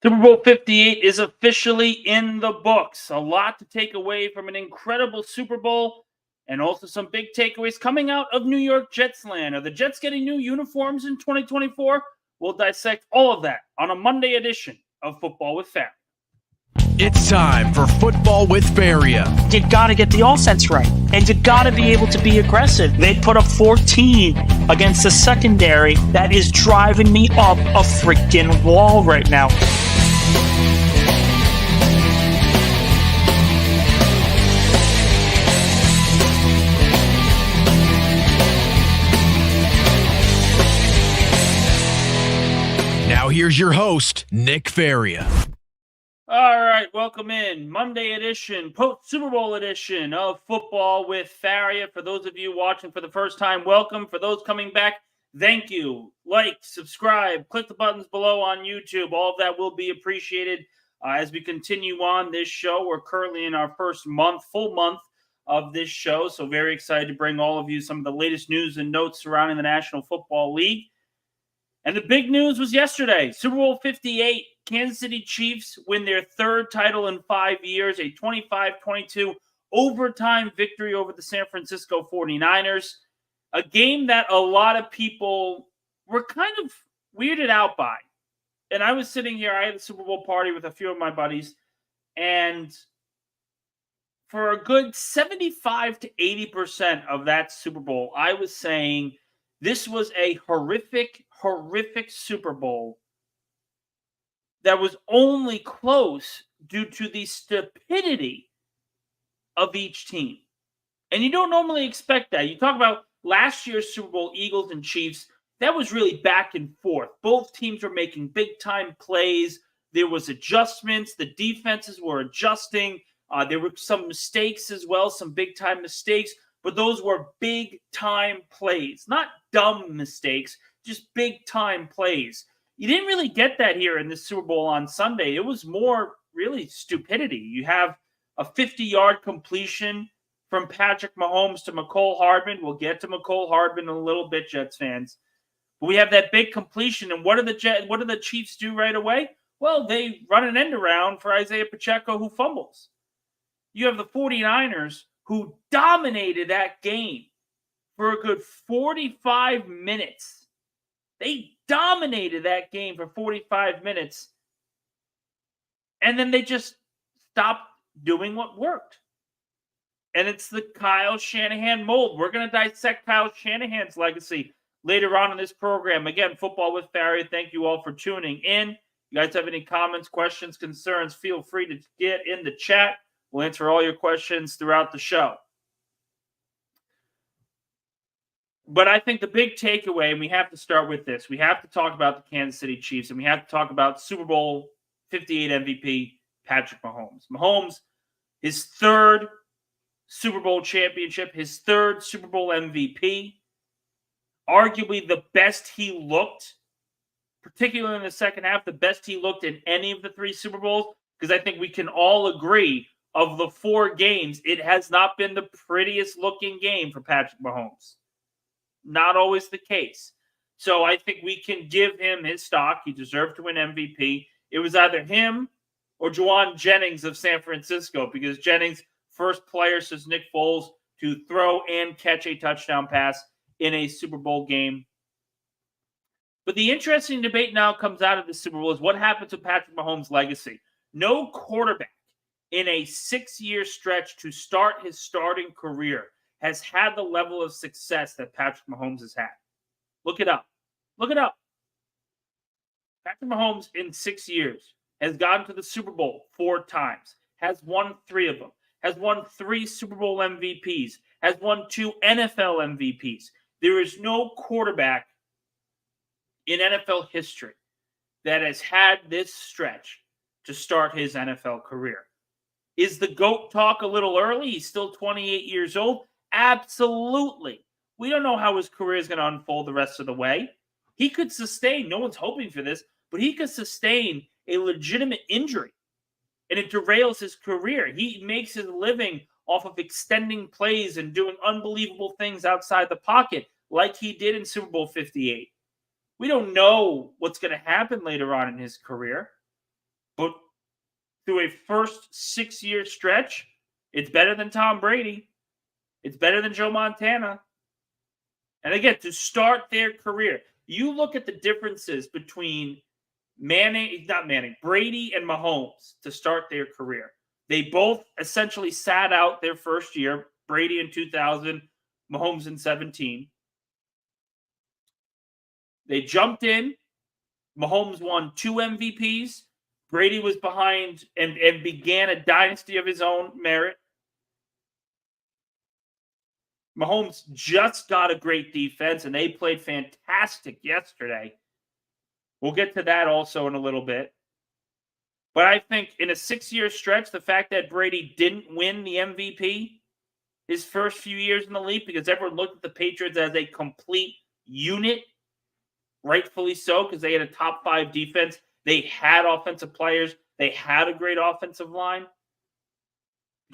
Super Bowl 58 is officially in the books. A lot to take away from an incredible Super Bowl and also some big takeaways coming out of New York Jets land. Are the Jets getting new uniforms in 2024? We'll dissect all of that on a Monday edition of Football with Faria. It's time for Football with Faria. You got to get the offense right, and you got to be able to be aggressive. They put up 14 against the secondary. That is driving me up a freaking wall right now. Now here's your host, Nick Faria. All right, welcome in. Monday edition, post-Super Bowl edition of Football with Faria. For those of you watching for the first time, welcome. For those coming back, thank you. Like, subscribe, click the buttons below on YouTube. All of that will be appreciated as we continue on this show. We're currently in our first full month of this show, so very excited to bring all of you some of the latest news and notes surrounding the National Football League. And the big news was yesterday, Super Bowl 58. Kansas City Chiefs win their third title in 5 years, a 25-22 overtime victory over the San Francisco 49ers, a game that a lot of people were kind of weirded out by. And I was sitting here, I had a Super Bowl party with a few of my buddies, and for a good 75 to 80% of that Super Bowl, I was saying this was a horrific Super Bowl that was only close due to the stupidity of each team. And you don't normally expect that. You talk about last year's Super Bowl, Eagles and Chiefs, that was really back and forth. Both teams were making big-time plays. There was adjustments. The defenses were adjusting. There were some mistakes as well, some big-time mistakes. But those were big-time plays. Not dumb mistakes, just big-time plays. You didn't really get that here in this Super Bowl on Sunday. It was more really stupidity. You have a 50-yard completion from Patrick Mahomes to Mecole Hardman. We'll get to Mecole Hardman in a little bit, Jets fans. But we have that big completion, and what do the Chiefs do right away? Well, they run an end around for Isaiah Pacheco, who fumbles. You have the 49ers, who dominated that game for a good 45 minutes. They dominated that game for 45 minutes. And then they just stopped doing what worked. And it's the Kyle Shanahan mold. We're going to dissect Kyle Shanahan's legacy later on in this program. Again, Football with Faria, thank you all for tuning in. You guys have any comments, questions, concerns, feel free to get in the chat. We'll answer all your questions throughout the show. But I think the big takeaway, and we have to start with this, we have to talk about the Kansas City Chiefs, and we have to talk about Super Bowl 58 MVP, Patrick Mahomes. Mahomes, his third Super Bowl championship, his third Super Bowl MVP, arguably the best he looked, particularly in the second half, the best he looked in any of the three Super Bowls, because I think we can all agree of the four games, it has not been the prettiest looking game for Patrick Mahomes. Not always the case. So I think we can give him his stock. He deserved to win MVP. It was either him or Juwan Jennings of San Francisco, because Jennings, first player since Nick Foles to throw and catch a touchdown pass in a Super Bowl game. But the interesting debate now comes out of the Super Bowl is what happens to Patrick Mahomes' legacy. No quarterback in a 6-year stretch to start his starting career has had the level of success that Patrick Mahomes has had. Look it up. Look it up. Patrick Mahomes in 6 years has gotten to the Super Bowl 4 times, has won 3 of them, has won 3 Super Bowl MVPs, has won 2 NFL MVPs. There is no quarterback in NFL history that has had this stretch to start his NFL career. Is the GOAT talk a little early? He's still 28 years old. Absolutely. We don't know how his career is going to unfold the rest of the way. He could sustain, no one's hoping for this, but he could sustain a legitimate injury, and it derails his career. He makes his living off of extending plays and doing unbelievable things outside the pocket like he did in Super Bowl 58. We don't know what's going to happen later on in his career. But through a first 6-year stretch, it's better than Tom Brady. It's better than Joe Montana. And again, to start their career, you look at the differences between Brady and Mahomes to start their career. They both essentially sat out their first year, Brady in 2000, Mahomes in 17. They jumped in. Mahomes won 2 MVPs. Brady was behind and began a dynasty of his own merit. Mahomes just got a great defense, and they played fantastic yesterday. We'll get to that also in a little bit. But I think in a 6-year stretch, the fact that Brady didn't win the MVP his first few years in the league, because everyone looked at the Patriots as a complete unit, rightfully so, because they had a top 5 defense. They had offensive players. They had a great offensive line.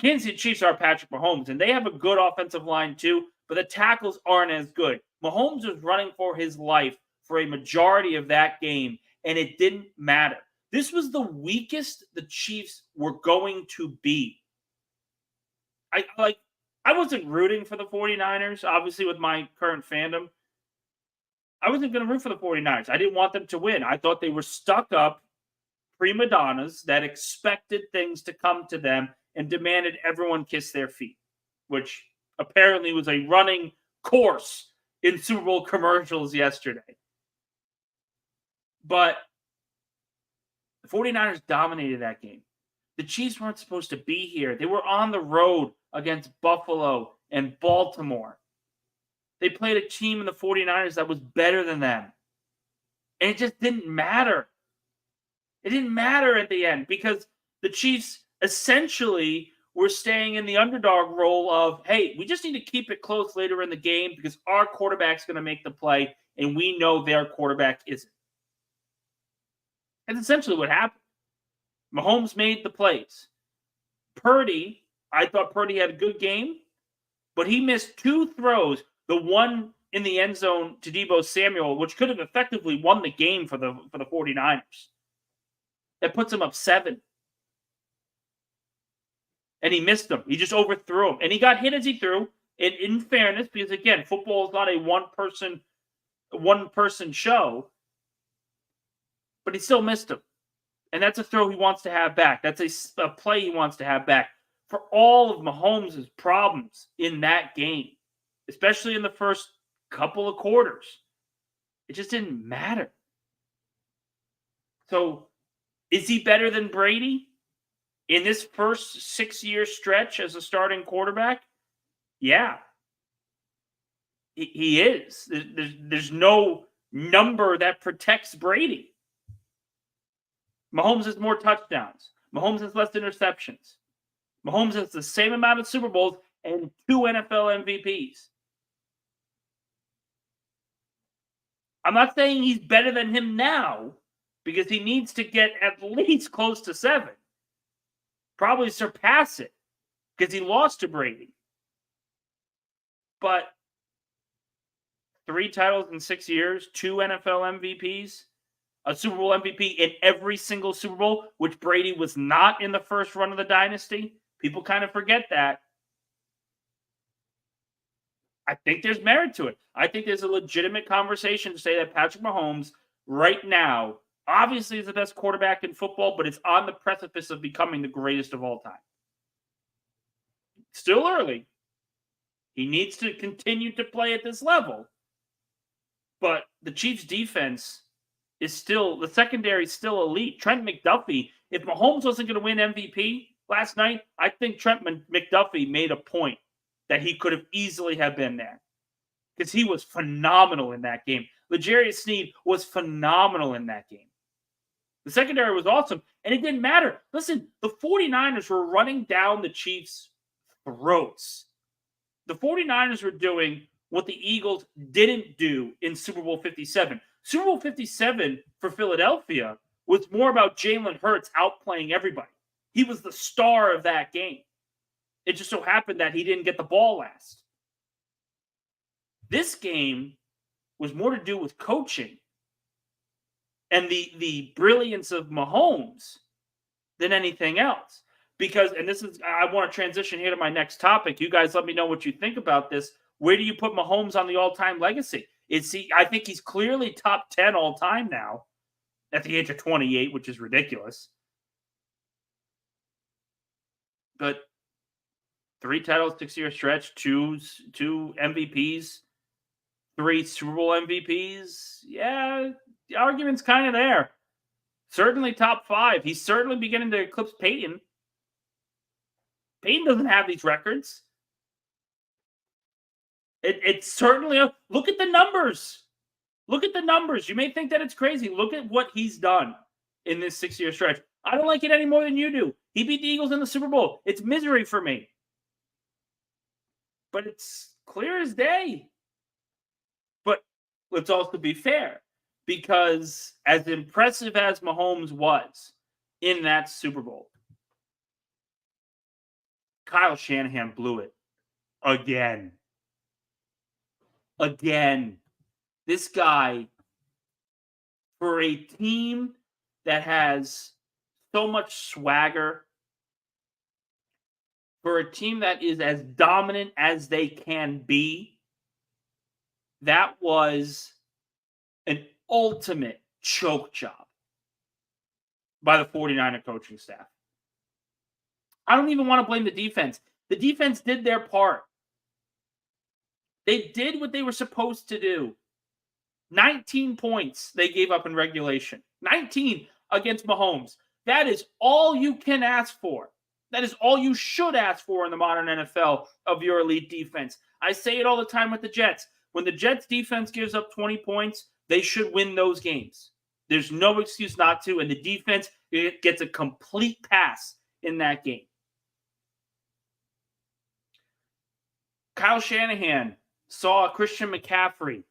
Kansas City Chiefs are Patrick Mahomes, and they have a good offensive line too, but the tackles aren't as good. Mahomes was running for his life for a majority of that game, and it didn't matter. This was the weakest the Chiefs were going to be. I wasn't rooting for the 49ers, obviously, with my current fandom. I wasn't going to root for the 49ers. I didn't want them to win. I thought they were stuck up prima donnas that expected things to come to them and demanded everyone kiss their feet, which apparently was a running course in Super Bowl commercials yesterday. But the 49ers dominated that game. The Chiefs weren't supposed to be here. They were on the road against Buffalo and Baltimore. They played a team in the 49ers that was better than them. And it just didn't matter. It didn't matter at the end because the Chiefs essentially were staying in the underdog role of, hey, we just need to keep it close later in the game because our quarterback's going to make the play, and we know their quarterback isn't. That's essentially what happened. Mahomes made the plays. Purdy, I thought Purdy had a good game, but he missed 2 throws. The one in the end zone to Deebo Samuel, which could have effectively won the game for the 49ers. That puts him up 7. And he missed them. He just overthrew him. And he got hit as he threw. And in fairness, because again, football is not a one-person show, but he still missed him. And that's a throw he wants to have back. That's a play he wants to have back. For all of Mahomes' problems in that game, especially in the first couple of quarters, it just didn't matter. So, is he better than Brady in this first 6-year stretch as a starting quarterback? Yeah. He is. There's no number that protects Brady. Mahomes has more touchdowns. Mahomes has less interceptions. Mahomes has the same amount of Super Bowls and 2 NFL MVPs. I'm not saying he's better than him now because he needs to get at least close to 7. Probably surpass it because he lost to Brady. But 3 titles in 6 years, 2 NFL MVPs, a Super Bowl MVP in every single Super Bowl, which Brady was not in the first run of the dynasty. People kind of forget that. I think there's merit to it. I think there's a legitimate conversation to say that Patrick Mahomes right now obviously is the best quarterback in football, but it's on the precipice of becoming the greatest of all time. Still early. He needs to continue to play at this level. But the Chiefs' defense is still, the secondary is still elite. Trent McDuffie, if Mahomes wasn't going to win MVP last night, I think Trent McDuffie made a point that he could have easily have been there. Because he was phenomenal in that game. L'Jarius Sneed was phenomenal in that game. The secondary was awesome, and it didn't matter. Listen, the 49ers were running down the Chiefs' throats. The 49ers were doing what the Eagles didn't do in Super Bowl 57. Super Bowl 57 for Philadelphia was more about Jalen Hurts outplaying everybody. He was the star of that game. It just so happened that he didn't get the ball last. This game was more to do with coaching and the brilliance of Mahomes than anything else. Because, and this is, I want to transition here to my next topic. You guys let me know what you think about this. Where do you put Mahomes on the all-time legacy? I think he's clearly top 10 all-time now at the age of 28, which is ridiculous. But 3 titles, 6-year stretch, two MVPs, 3 Super Bowl MVPs. Yeah, the argument's kind of there. Certainly top 5. He's certainly beginning to eclipse Peyton. Peyton doesn't have these records. It's certainly look at the numbers. Look at the numbers. You may think that it's crazy. Look at what he's done in this 6-year stretch. I don't like it any more than you do. He beat the Eagles in the Super Bowl. It's misery for me. But it's clear as day. But let's also be fair, because as impressive as Mahomes was in that Super Bowl, Kyle Shanahan blew it again. This guy, for a team that has so much swagger, for a team that is as dominant as they can be, that was an ultimate choke job by the 49er coaching staff. I don't even want to blame the defense. The defense did their part. They did what they were supposed to do. 19 points they gave up in regulation. 19 against Mahomes. That is all you can ask for. That is all you should ask for in the modern NFL of your elite defense. I say it all the time with the Jets. When the Jets defense gives up 20 points, they should win those games. There's no excuse not to, and the defense gets a complete pass in that game. Kyle Shanahan saw Christian McCaffrey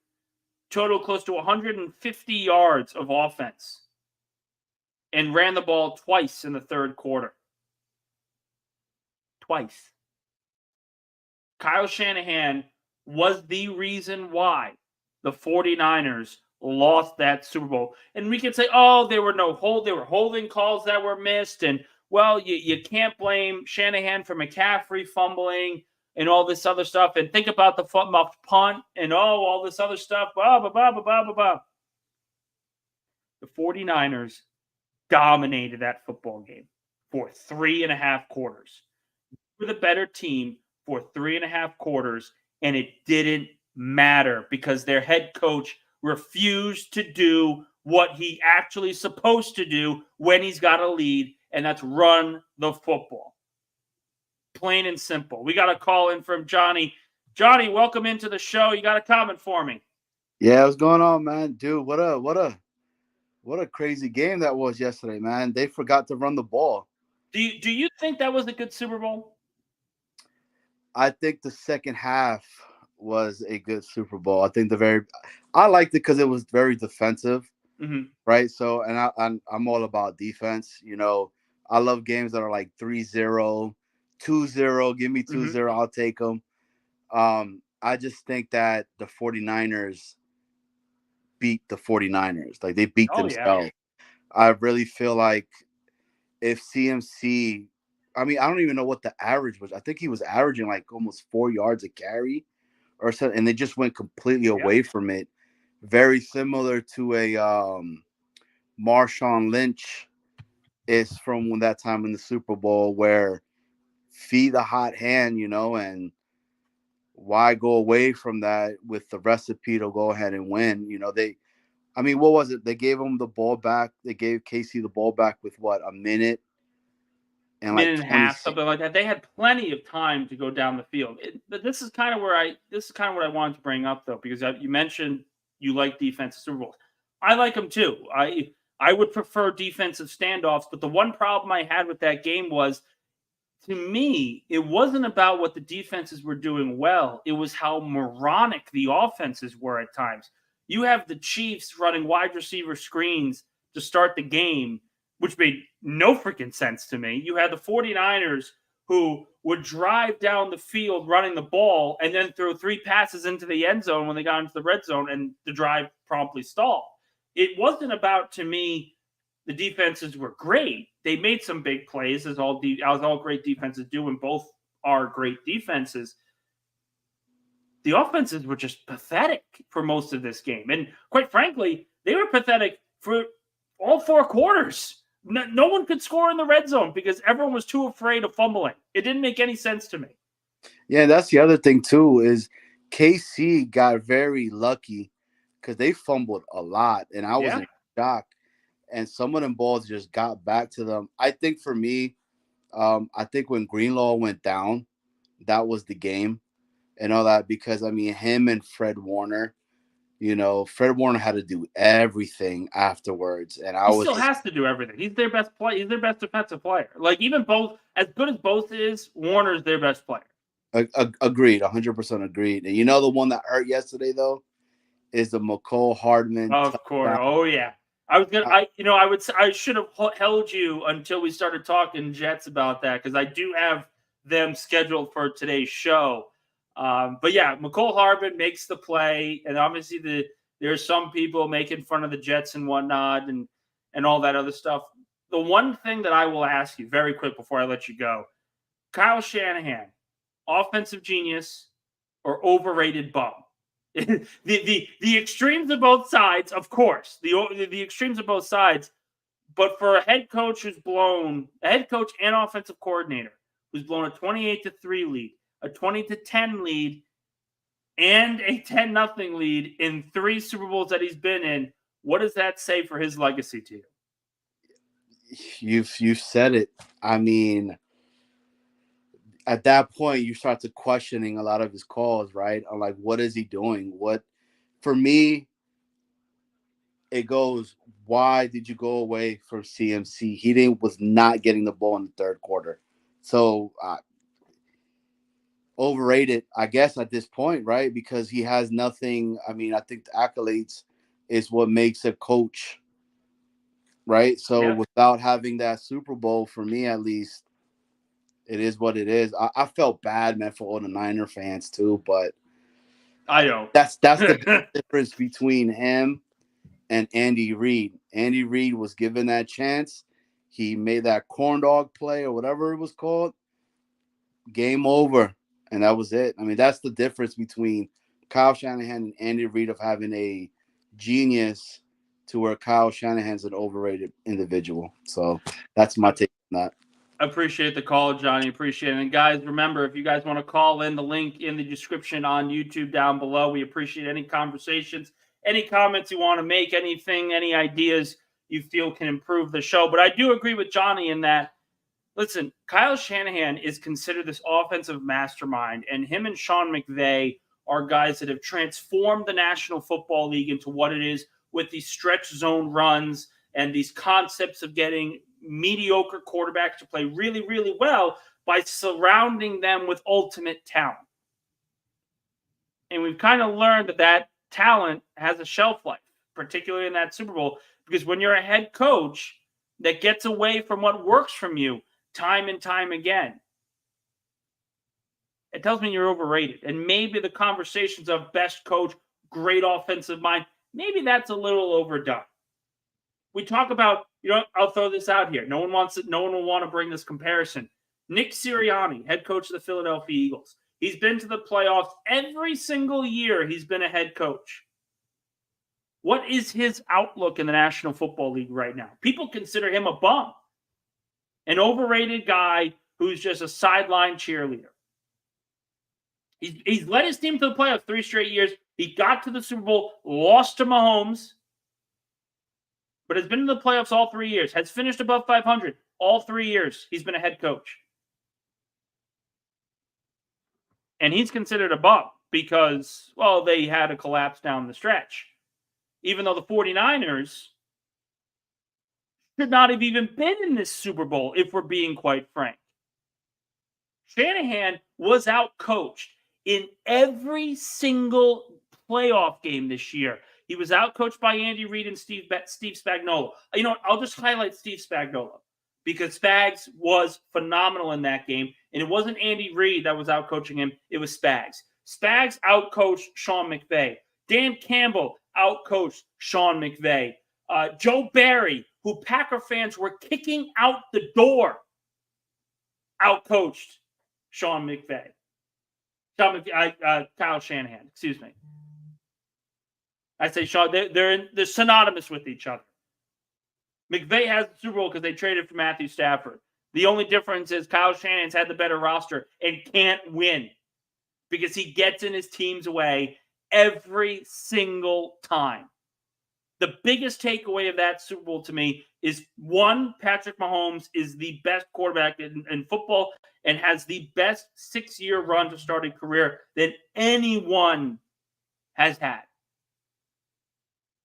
total close to 150 yards of offense and ran the ball twice in the third quarter. Twice. Kyle Shanahan was the reason why the 49ers lost that Super Bowl. And we could say, oh, there were holding calls that were missed. And, well, you can't blame Shanahan for McCaffrey fumbling and all this other stuff. And think about the muffed punt and, all this other stuff. Blah, blah, blah, blah, blah, blah, blah. The 49ers dominated that football game for 3.5 quarters. We were the better team for 3.5 quarters, and it didn't matter because their head coach refused to do what he actually is supposed to do when he's got a lead, and that's run the football. Plain and simple. We got a call in from Johnny. Johnny, welcome into the show. You got a comment for me? Yeah, what's going on, man? Dude, what a crazy game that was yesterday, man. They forgot to run the ball. Do you think that was a good Super Bowl? I think the second half was a good Super Bowl. I think I liked it because it was very defensive, right? So, and I'm all about defense. You know, I love games that are like 3-0, 2-0. Give me 2-0, I'll take them. I just think that the 49ers beat the 49ers. Like, they beat themselves. Yeah. I really feel like if CMC, I mean, I don't even know what the average was. I think he was averaging like almost 4 yards a carry or something, and they just went completely away from it. Very similar to a Marshawn Lynch is from that time in the Super Bowl where feed the hot hand, you know, and why go away from that with the recipe to go ahead and win? You know, what was it? They gave him the ball back. They gave Casey the ball back with a minute and minute and a half, something like that. They had plenty of time to go down the field. But this is kind of what I wanted to bring up, though, because you mentioned you like defensive Super Bowls. I like them too. I would prefer defensive standoffs, but the one problem I had with that game was, to me, it wasn't about what the defenses were doing well. It was how moronic the offenses were at times. You have the Chiefs running wide receiver screens to start the game, which made no freaking sense to me. You had the 49ers who would drive down the field running the ball and then throw 3 passes into the end zone when they got into the red zone, and the drive promptly stalled. It wasn't about, to me, the defenses were great. They made some big plays, as all great defenses do, and both are great defenses. The offenses were just pathetic for most of this game. And quite frankly, they were pathetic for all 4 quarters. No one could score in the red zone because everyone was too afraid of fumbling. It didn't make any sense to me. Yeah, that's the other thing, too, is KC got very lucky because they fumbled a lot, and I was in shock. And some of them balls just got back to them. I think for me, I think when Greenlaw went down, that was the game and all that because, I mean, him and Fred Warner, Fred Warner had to do everything afterwards. And he still has to do everything. He's their best player. He's their best defensive player. Like, even both, as good as both is, Warner's their best player. Agreed, 100% agreed. And the one that hurt yesterday, though, is the McCole Hardman. Of course. Oh, yeah. I should have held you until we started talking Jets about that because I do have them scheduled for today's show. But yeah, McCole Hardman makes the play, and obviously there's some people making fun of the Jets and whatnot and all that other stuff. The one thing that I will ask you very quick before I let you go, Kyle Shanahan, offensive genius or overrated bum? the extremes of both sides, of course, the extremes of both sides. But for a head coach and offensive coordinator who's blown a 28-3 lead, a 20-10 lead, and a 10-0 lead in 3 Super Bowls that he's been in, what does that say for his legacy to you? You've said it. I mean, at that point, you start to questioning a lot of his calls, right? I'm like, what is he doing? For me, it goes, why did you go away from CMC? He was not getting the ball in the 3rd quarter. So, overrated, I guess, at this point, right? Because he has nothing. I mean, I think the accolades is what makes a coach, right? So without having that Super Bowl, for me at least, it is what it is. I felt bad, man, for all the Niner fans too, but I don't. That's the difference between him and Andy Reid. Andy Reid was given that chance. He made that corn dog play or whatever it was called. Game over. And that was it. I mean, that's the difference between Kyle Shanahan and Andy Reid of having a genius to where Kyle Shanahan's an overrated individual. So that's my take on that. Appreciate the call, Johnny. Appreciate it. And guys, remember, if you guys want to call in, the link in the description on YouTube down below. We appreciate any conversations, any comments you want to make, anything, any ideas you feel can improve the show. But I do agree with Johnny in that, listen, Kyle Shanahan is considered this offensive mastermind, and him and Sean McVay are guys that have transformed the National Football League into what it is with these stretch zone runs and these concepts of getting mediocre quarterbacks to play really, really well by surrounding them with ultimate talent. And we've kind of learned that talent has a shelf life, particularly in that Super Bowl, because when you're a head coach that gets away from what works from you time and time again, it tells me you're overrated. And maybe the conversations of best coach, great offensive mind, maybe that's a little overdone. We talk about, I'll throw this out here. No one will want to bring this comparison. Nick Sirianni, head coach of the Philadelphia Eagles. He's been to the playoffs every single year he's been a head coach. What is his outlook in the National Football League right now? People consider him a bum, an overrated guy who's just a sideline cheerleader. He's led his team to the playoffs 3 straight years. He got to the Super Bowl, lost to Mahomes, but has been in the playoffs all 3 years, has finished above 500 all 3 years. He's been a head coach. And he's considered a bum because, well, they had a collapse down the stretch. Even though the 49ers should not have even been in this Super Bowl, if we're being quite frank. Shanahan was outcoached in every single playoff game this year. He was outcoached by Andy Reid and Steve Spagnuolo. I'll just highlight Steve Spagnuolo because Spags was phenomenal in that game. And it wasn't Andy Reid that was outcoaching him. It was Spags. Spags outcoached Sean McVay. Dan Campbell outcoached Sean McVay. Joe Barry, who Packer fans were kicking out the door, outcoached Kyle Shanahan, excuse me. I say Sean, they're synonymous with each other. McVay has the Super Bowl because they traded for Matthew Stafford. The only difference is Kyle Shanahan's had the better roster and can't win because he gets in his team's way every single time. The biggest takeaway of that Super Bowl to me is, one, Patrick Mahomes is the best quarterback in football and has the best 6-year run to start a career that anyone has had.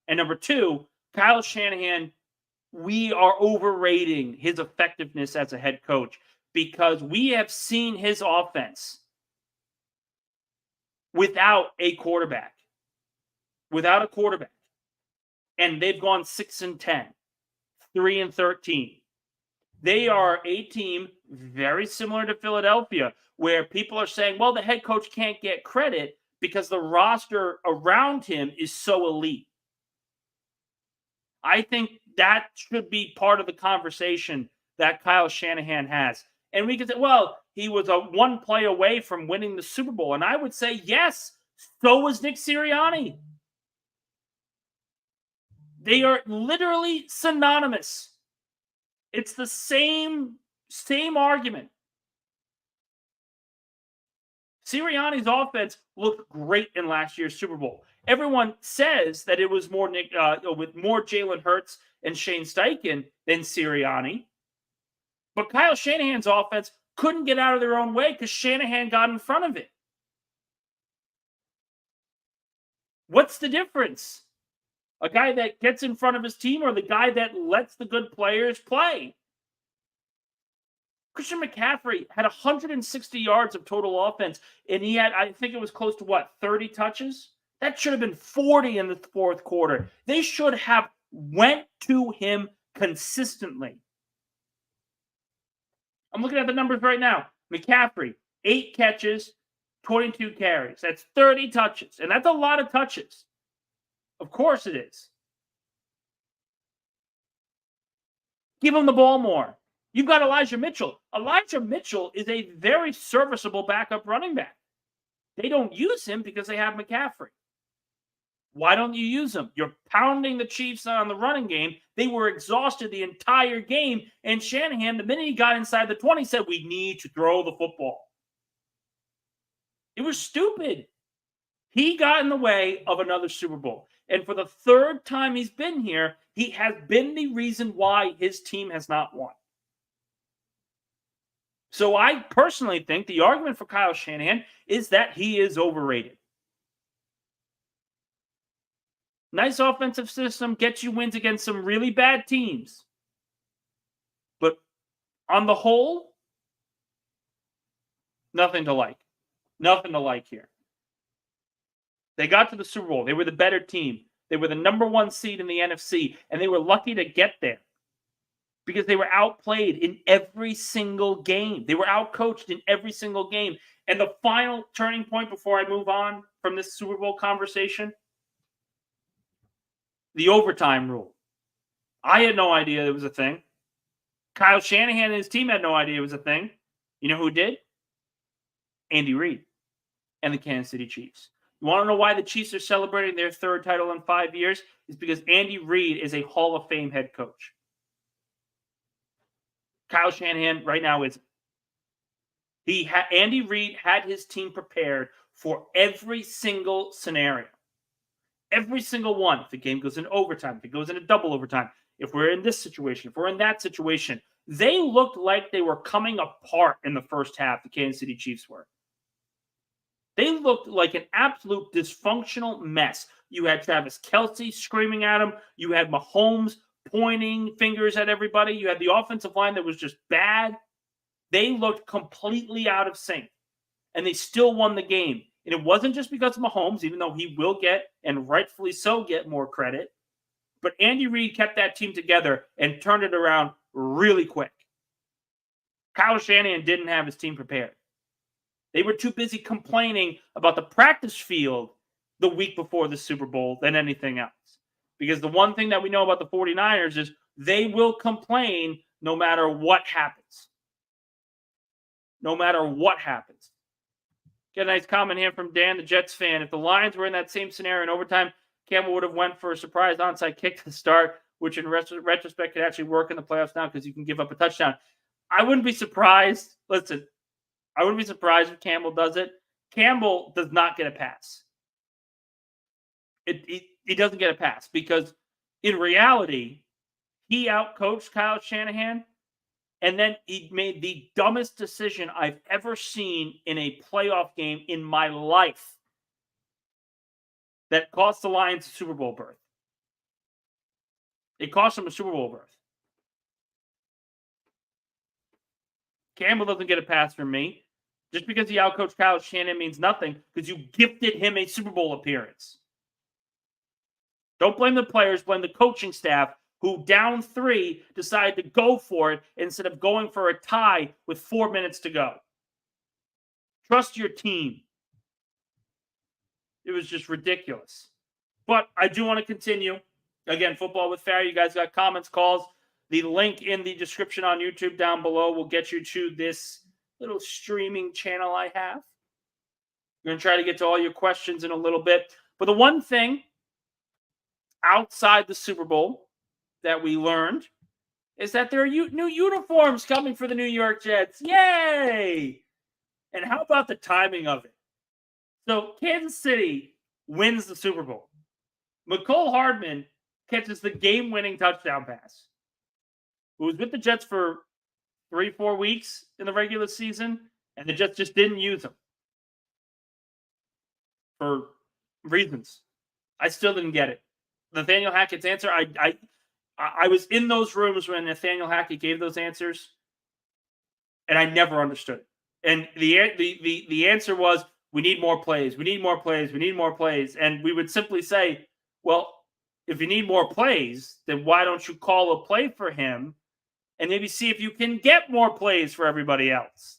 And number two, Kyle Shanahan, we are overrating his effectiveness as a head coach because we have seen his offense without a quarterback. Without a quarterback. And they've gone 6-10, 3-13. They are a team very similar to Philadelphia, where people are saying, well, the head coach can't get credit because the roster around him is so elite. I think that should be part of the conversation that Kyle Shanahan has. And we could say, well, he was a one play away from winning the Super Bowl. And I would say, yes, so was Nick Sirianni. They are literally synonymous. It's the same argument. Sirianni's offense looked great in last year's Super Bowl. Everyone says that it was more with more Jalen Hurts and Shane Steichen than Sirianni. But Kyle Shanahan's offense couldn't get out of their own way because Shanahan got in front of it. What's the difference? A guy that gets in front of his team or the guy that lets the good players play? Christian McCaffrey had 160 yards of total offense, and he had, I think it was close to 30 touches? That should have been 40 in the fourth quarter. They should have went to him consistently. I'm looking at the numbers right now. McCaffrey, 8 catches, 22 carries. That's 30 touches, and that's a lot of touches. Of course it is. Give him the ball more. You've got Elijah Mitchell. Elijah Mitchell is a very serviceable backup running back. They don't use him because they have McCaffrey. Why don't you use him? You're pounding the Chiefs on the running game. They were exhausted the entire game, and Shanahan, the minute he got inside the 20, said, we need to throw the football. It was stupid. He got in the way of another Super Bowl. And for the third time he's been here, he has been the reason why his team has not won. So I personally think the argument for Kyle Shanahan is that he is overrated. Nice offensive system, gets you wins against some really bad teams. But on the whole, nothing to like. Nothing to like here. They got to the Super Bowl. They were the better team. They were the number 1 seed in the NFC, and they were lucky to get there because they were outplayed in every single game. They were outcoached in every single game. And the final turning point before I move on from this Super Bowl conversation, the overtime rule. I had no idea it was a thing. Kyle Shanahan and his team had no idea it was a thing. You know who did? Andy Reid and the Kansas City Chiefs. You want to know why the Chiefs are celebrating their 3rd title in 5 years? It's because Andy Reid is a Hall of Fame head coach. Kyle Shanahan right now isn't. Andy Reid had his team prepared for every single scenario. Every single one. If the game goes in overtime, if it goes into double overtime, if we're in this situation, if we're in that situation. They looked like they were coming apart in the first half, the Kansas City Chiefs were. They looked like an absolute dysfunctional mess. You had Travis Kelce screaming at him. You had Mahomes pointing fingers at everybody. You had the offensive line that was just bad. They looked completely out of sync, and they still won the game. And it wasn't just because of Mahomes, even though he will get, and rightfully so, get more credit. But Andy Reid kept that team together and turned it around really quick. Kyle Shanahan didn't have his team prepared. They were too busy complaining about the practice field the week before the Super Bowl than anything else. Because the one thing that we know about the 49ers is they will complain no matter what happens. No matter what happens. Get a nice comment here from Dan, the Jets fan. If the Lions were in that same scenario in overtime, Campbell would have went for a surprise onside kick to start, which in retrospect could actually work in the playoffs now because you can give up a touchdown. I wouldn't be surprised. Listen, I wouldn't be surprised if Campbell does it. Campbell does not get a pass. He doesn't get a pass because in reality, he outcoached Kyle Shanahan, and then he made the dumbest decision I've ever seen in a playoff game in my life that cost the Lions a Super Bowl berth. It cost them a Super Bowl berth. Campbell doesn't get a pass from me. Just because he outcoached Kyle Shanahan means nothing because you gifted him a Super Bowl appearance. Don't blame the players, blame the coaching staff who down 3 decided to go for it instead of going for a tie with 4 minutes to go. Trust your team. It was just ridiculous. But I do want to continue. Again, Football with Faria. You guys got comments, calls. The link in the description on YouTube down below will get you to this little streaming channel I have. I'm going to try to get to all your questions in a little bit. But the one thing outside the Super Bowl that we learned is that there are new uniforms coming for the New York Jets. Yay! And how about the timing of it? So Kansas City wins the Super Bowl. McCole Hardman catches the game-winning touchdown pass. Who was with the Jets for 3-4 weeks in the regular season, and the Jets just didn't use him for reasons. I still didn't get it. Nathaniel Hackett's answer, I was in those rooms when Nathaniel Hackett gave those answers, and I never understood it. And the answer was, we need more plays. We need more plays. We need more plays. And we would simply say, well, if you need more plays, then why don't you call a play for him and maybe see if you can get more plays for everybody else?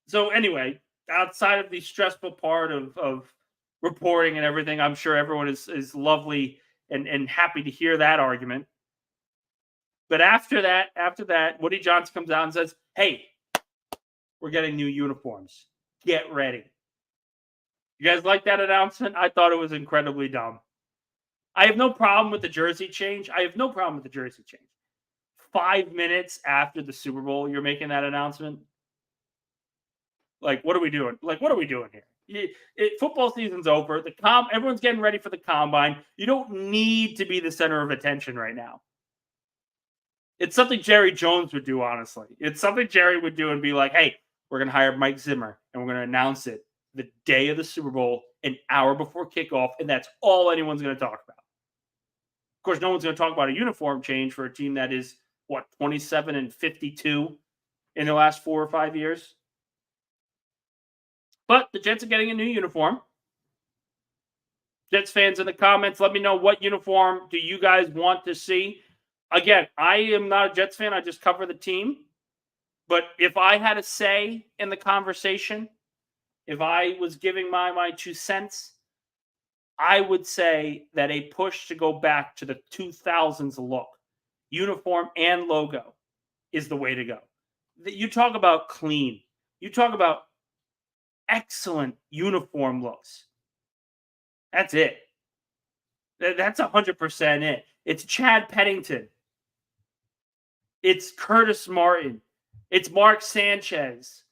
So anyway, outside of the stressful part of reporting and everything, I'm sure everyone is lovely and happy to hear that argument. But after that, Woody Johnson comes out and says, hey, we're getting new uniforms. Get ready. You guys like that announcement? I thought it was incredibly dumb. I have no problem with the jersey change. 5 minutes after the Super Bowl, you're making that announcement? Like, what are we doing? What are we doing here? Football season's over. Everyone's getting ready for the combine. You don't need to be the center of attention right now. It's something Jerry Jones would do, honestly. It's something Jerry would do and be like, hey, we're going to hire Mike Zimmer, and we're going to announce it the day of the Super Bowl, an hour before kickoff, and that's all anyone's going to talk about. Of course, no one's going to talk about a uniform change for a team that is, 27-52 in the last 4 or 5 years? But the Jets are getting a new uniform. Jets fans in the comments, let me know what uniform do you guys want to see. Again, I am not a Jets fan. I just cover the team. But if I had a say in the conversation, if I was giving my 2 cents, I would say that a push to go back to the 2000s look, uniform and logo, is the way to go. You talk about clean. You talk about excellent uniform looks. That's it. That's 100% it. It's Chad Pennington. It's Curtis Martin. It's Mark Sanchez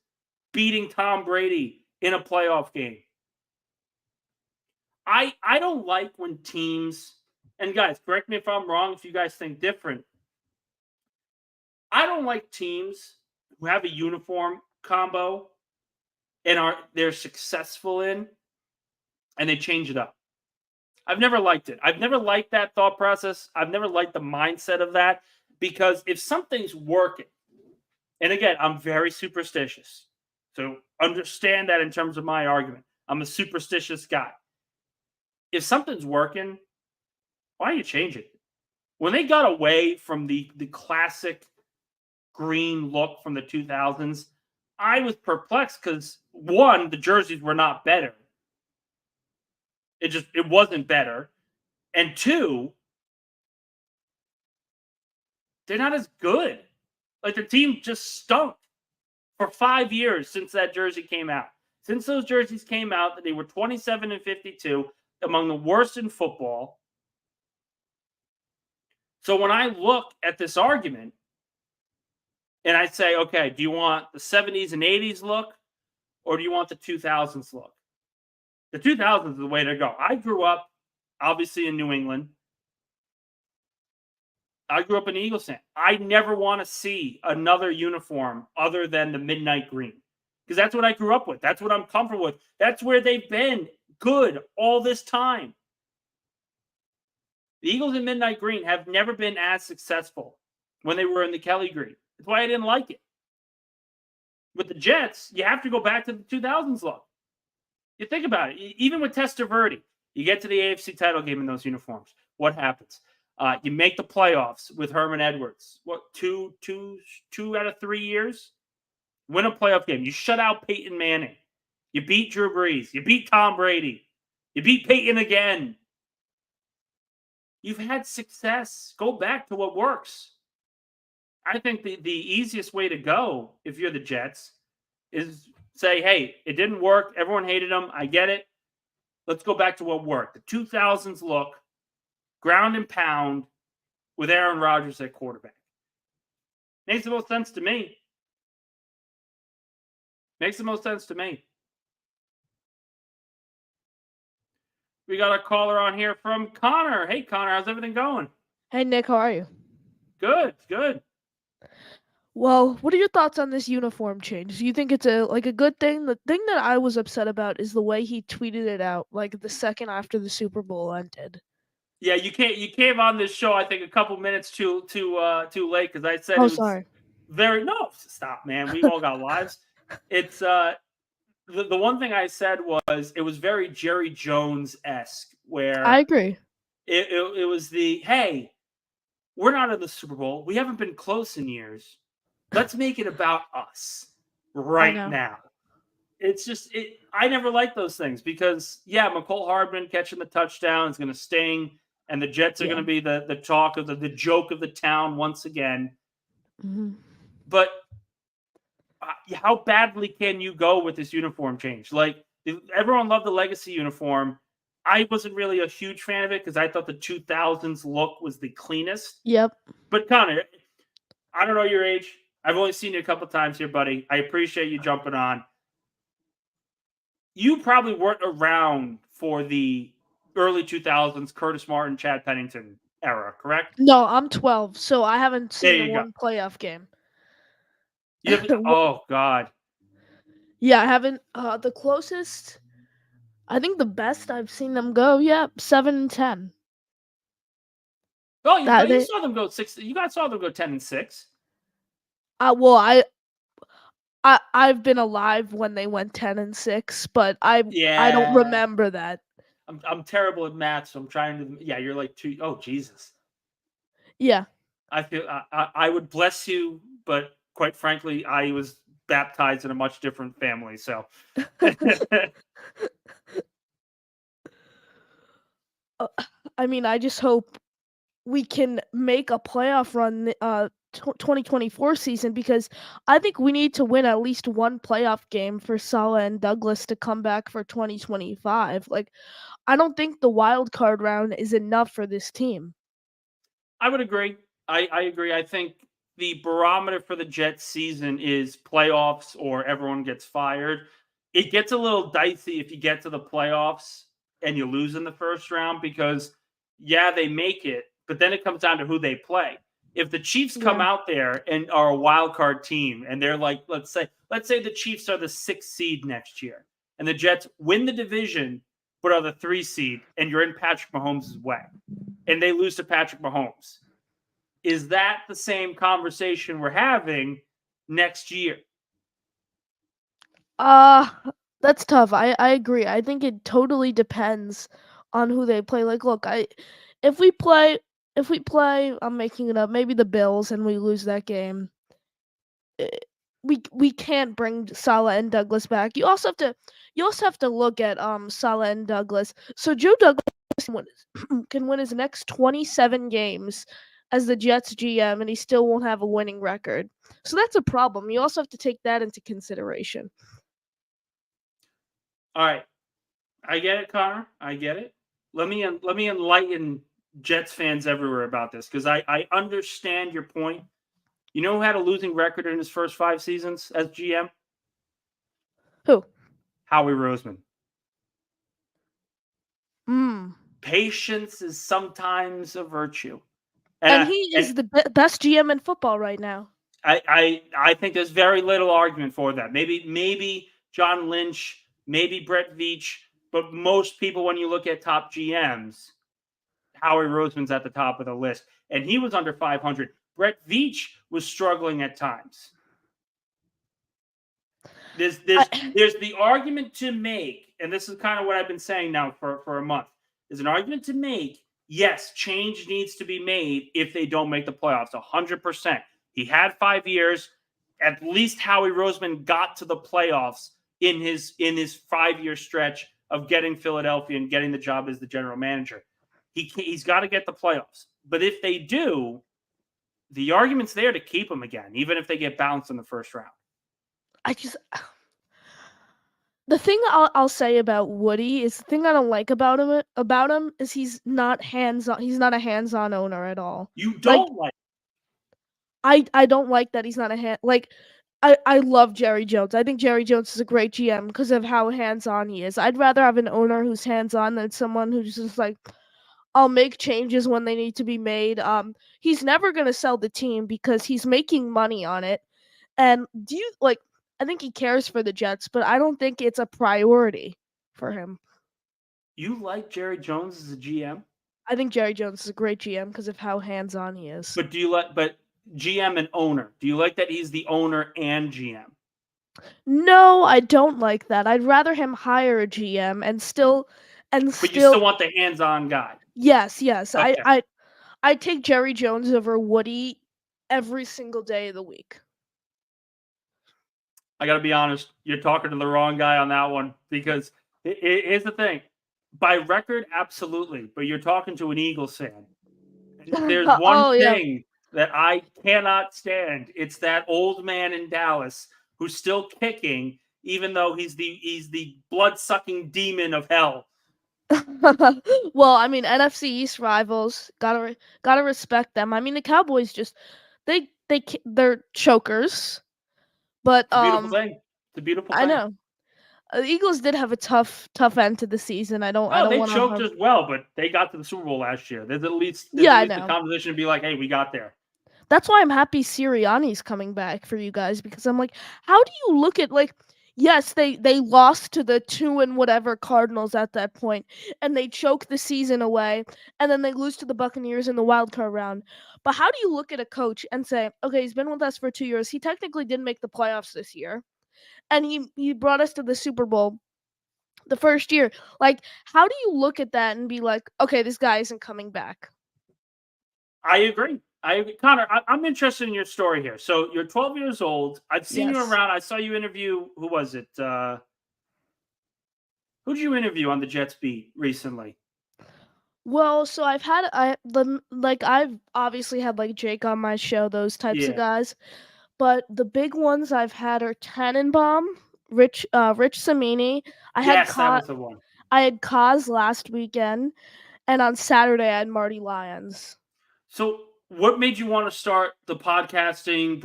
beating Tom Brady in a playoff game. I don't like when teams, and guys, correct me if I'm wrong if you guys think different. I don't like teams who have a uniform combo and they're successful in, and they change it up. I've never liked it. I've never liked that thought process. I've never liked the mindset of that, because if something's working, and again, I'm very superstitious, so understand that in terms of my argument. I'm a superstitious guy. If something's working, why do you change it? When they got away from the classic green look from the 2000s, I was perplexed because, one, the jerseys were not better. It wasn't better. And two, they're not as good. Like, their team just stunk for 5 years since that jersey came out. Since those jerseys came out, they were 27-52, among the worst in football. So when I look at this argument and I say, okay, do you want the 70s and 80s look or do you want the 2000s look? The 2000s is the way to go. I grew up, obviously, in New England. I grew up an Eagles fan. I never want to see another uniform other than the midnight green because that's what I grew up with. That's what I'm comfortable with. That's where they've been good all this time. The Eagles in midnight green have never been as successful when they were in the Kelly green. That's why I didn't like it. With the Jets, you have to go back to the 2000s look. You think about it. Even with Testaverde, you get to the AFC title game in those uniforms. What happens? You make the playoffs with Herman Edwards. What, two out of 3 years? Win a playoff game. You shut out Peyton Manning. You beat Drew Brees. You beat Tom Brady. You beat Peyton again. You've had success. Go back to what works. I think the easiest way to go, if you're the Jets, is say, hey, it didn't work. Everyone hated them. I get it. Let's go back to what worked. The 2000s look, ground and pound with Aaron Rodgers at quarterback. Makes the most sense to me. Makes the most sense to me. We got a caller on here from Connor. Hey, Connor, how's everything going? Hey, Nick, how are you? Good, good. Well, what are your thoughts on this uniform change? Do you think it's a good thing? The thing that I was upset about is the way he tweeted it out, like the second after the Super Bowl ended. Yeah, you came on this show, I think, a couple minutes too late because I said it was sorry. Stop, man. We all got lives. It's the one thing I said was it was very Jerry Jones-esque, where I agree. It was the, hey, we're not in the Super Bowl. We haven't been close in years. Let's make it about us right now. It's just, I never liked those things because, yeah, McCole Hardman catching the touchdown is going to sting, and the Jets are going to be the talk of the joke of the town once again. Mm-hmm. But how badly can you go with this uniform change? Like, everyone loved the legacy uniform. I wasn't really a huge fan of it because I thought the 2000s look was the cleanest. Yep. But Connor, I don't know your age. I've only seen you a couple times here, buddy. I appreciate you jumping on. You probably weren't around for the early 2000s Curtis Martin, Chad Pennington era, correct? No, I'm 12, so I haven't seen one playoff game. You have, oh, God. Yeah, I haven't. The closest, I think the best I've seen them go, 7-10. Oh, you saw them go 6. You guys saw them go 10-6. Well, I've been alive when they went 10-6, but I don't remember that. I'm terrible at math, so I'm trying to. Yeah, you're like 2. Oh, Jesus. Yeah. I feel I would bless you, but quite frankly, I was baptized in a much different family. So. I mean, I just hope we can make a playoff run 2024 season because I think we need to win at least one playoff game for Saleh and Douglas to come back for 2025. Like, I don't think the wild card round is enough for this team. I would agree. I agree. I think the barometer for the Jets season is playoffs or everyone gets fired. It gets a little dicey if you get to the playoffs and you lose in the first round because, yeah, they make it, but then it comes down to who they play. If the Chiefs come out there and are a wild card team and they're like, let's say the Chiefs are the 6th seed next year and the Jets win the division but are the 3 seed and you're in Patrick Mahomes' way and they lose to Patrick Mahomes. Is that the same conversation we're having next year? That's tough. I agree. I think it totally depends on who they play. Like, look, if we play, I'm making it up, maybe the Bills and we lose that game, we can't bring Saleh and Douglas back. You also have to look at Saleh and Douglas. So Joe Douglas can win his next 27 games as the Jets GM, and he still won't have a winning record. So that's a problem. You also have to take that into consideration. All right. I get it, Connor. I get it. Let me enlighten Jets fans everywhere about this, because I understand your point. You know who had a losing record in his first 5 seasons as GM? Who? Howie Roseman. Patience is sometimes a virtue. And he is the best GM in football right now. I think there's very little argument for that. Maybe John Lynch, maybe Brett Veach, but most people, when you look at top GMs, Howie Roseman's at the top of the list, and he was under 500. Brett Veach was struggling at times. There's the argument to make, and this is kind of what I've been saying now for a month. There's an argument to make. Yes, change needs to be made if they don't make the playoffs. 100%. He had 5 years. At least Howie Roseman got to the playoffs in his 5-year stretch of getting Philadelphia and getting the job as the general manager. He's got to get the playoffs. But if they do, the argument's there to keep him again, even if they get bounced in the first round. The thing I'll say about Woody is the thing I don't like about him is he's not hands-on. He's not a hands-on owner at all. You don't like I don't like that he's not a hand. Like, I love Jerry Jones. I think Jerry Jones is a great GM because of how hands-on he is. I'd rather have an owner who's hands-on than someone who's just like, I'll make changes when they need to be made. He's never gonna sell the team because he's making money on it. And I think he cares for the Jets, but I don't think it's a priority for him. You like Jerry Jones as a GM? I think Jerry Jones is a great GM because of how hands-on he is. But but GM and owner, do you like that he's the owner and GM? No, I don't like that. I'd rather him hire a GM and still. But you still want the hands-on guy. Yes. Okay. I take Jerry Jones over Woody every single day of the week. I got to be honest, you're talking to the wrong guy on that one, because here's the thing. By record, absolutely, but you're talking to an Eagles fan. There's one thing that I cannot stand. It's that old man in Dallas who's still kicking, even though he's the blood-sucking demon of hell. Well, I mean, NFC East rivals, gotta respect them. I mean, the Cowboys just they're chokers. But it's a beautiful thing. It's a beautiful thing. I know. The Eagles did have a tough end to the season. I don't they choked as well, but they got to the Super Bowl last year. There's at least the conversation to be like, hey, we got there. That's why I'm happy Sirianni's coming back for you guys, because I'm like, how do you look at, like, yes, they lost to the 2 and whatever Cardinals at that point, and they choke the season away, and then they lose to the Buccaneers in the wild card round. But how do you look at a coach and say, okay, he's been with us for 2 years. He technically didn't make the playoffs this year, and he brought us to the Super Bowl the first year. Like, how do you look at that and be like, okay, this guy isn't coming back? I agree. Connor, I'm interested in your story here. So you're 12 years old. I've seen you around. I saw you interview. Who was it? Who did you interview on the Jets beat recently? Well, so I've obviously had like Jake on my show, those types of guys. But the big ones I've had are Tannenbaum, Rich Samini. That was the one. I had Kaz last weekend, and on Saturday I had Marty Lyons. So what made you want to start the broadcasting